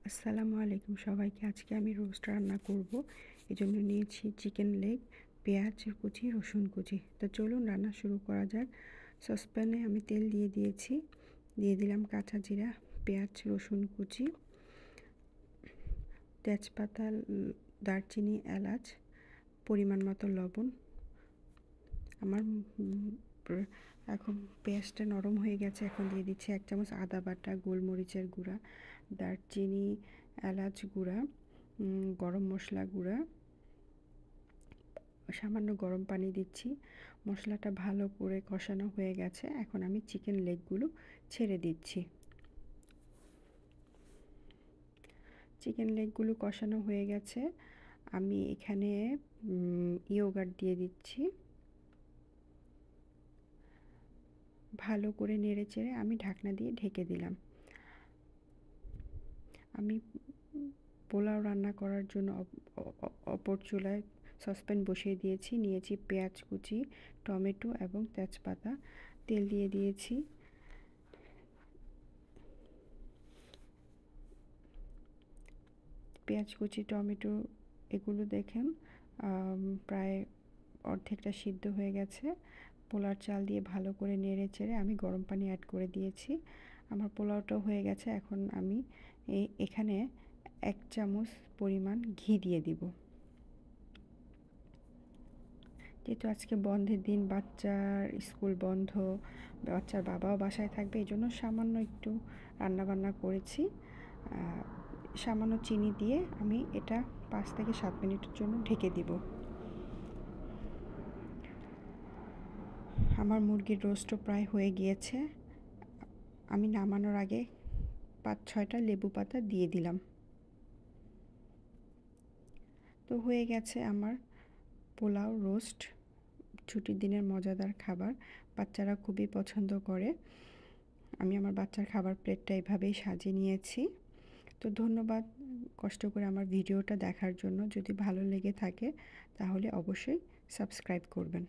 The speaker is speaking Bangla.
আসসালামু আলাইকুম সবাইকে। আজকে আমি রোস্ট রান্না করব। এজন্য নিয়েছি চিকেন লেগ, পেঁয়াজ কুচি, রসুন কুচি। তো চলুন রান্না শুরু করা যাক। সসপ্যানে আমি তেল দিয়ে দিয়েছি, দিয়ে দিলাম কাঁচা জিরা, পেঁয়াজ, রসুন কুচি, তেজপাতা, দারচিনি, এলাচ, পরিমাণ মতো লবণ। আমার এখন পেঁয়াজটা নরম হয়ে গেছে। এখন দিয়ে দিচ্ছি 1 চামচ আদা বাটা, গোলমরিচের গুঁড়া, দারচিনি, এলাচ গুঁড়া, গরম মশলা গুঁড়া, সামান্য গরম পানি দিচ্ছি। মশলাটা ভালো করে কষানো হয়ে গেছে। এখন আমি চিকেন লেগগুলো ছেড়ে দিচ্ছি। চিকেন লেগগুলো কষানো হয়ে গেছে। আমি এখানে ইয়োগার্ট দিয়ে দিচ্ছি। ভালো করে নেড়েচেড়ে আমি ঢাকনা দিয়ে ঢেকে দিলাম। আমি পোলাও রান্না করার জন্য অপর চুলায় সসপ্যান বসিয়ে দিয়েছি। নিয়েছি পেঁয়াজ কুচি, টমেটো এবং তেজপাতা। তেল দিয়ে দিয়েছি। পেঁয়াজ কুচি, টমেটো এগুলো দেখেন প্রায় অর্ধেকটা সিদ্ধ হয়ে গেছে। পোলার চাল দিয়ে ভালো করে নেড়ে চেড়ে আমি গরম পানি অ্যাড করে দিয়েছি। আমার পোলাওটাও হয়ে গেছে। এখন আমি এখানে 1 চামচ পরিমাণ ঘি দিয়ে দিব। যেহেতু আজকে বন্ধের দিন, বাচ্চার স্কুল বন্ধ, বাচ্চার বাবাও বাসায় থাকবে, এই জন্য সামান্য একটু রান্নাবান্না করেছি। সামান্য চিনি দিয়ে আমি এটা 5 থেকে 7 মিনিটের জন্য ঢেকে দিব। আমার মুরগির রোস্টও প্রায় হয়ে গিয়েছে। আমি নামানোর আগে 5-6টা লেবু পাতা দিয়ে দিলাম। তো হয়ে গেছে আমার পোলাও রোস্ট। ছুটির দিনের মজাদার খাবার, বাচ্চারা খুবই পছন্দ করে। আমি আমার বাচ্চার খাবার প্লেটটা এভাবেই সাজিয়ে নিয়েছি। তো ধন্যবাদ কষ্ট করে আমার ভিডিওটা দেখার জন্য। যদি ভালো লেগে থাকে তাহলে অবশ্যই সাবস্ক্রাইব করবেন।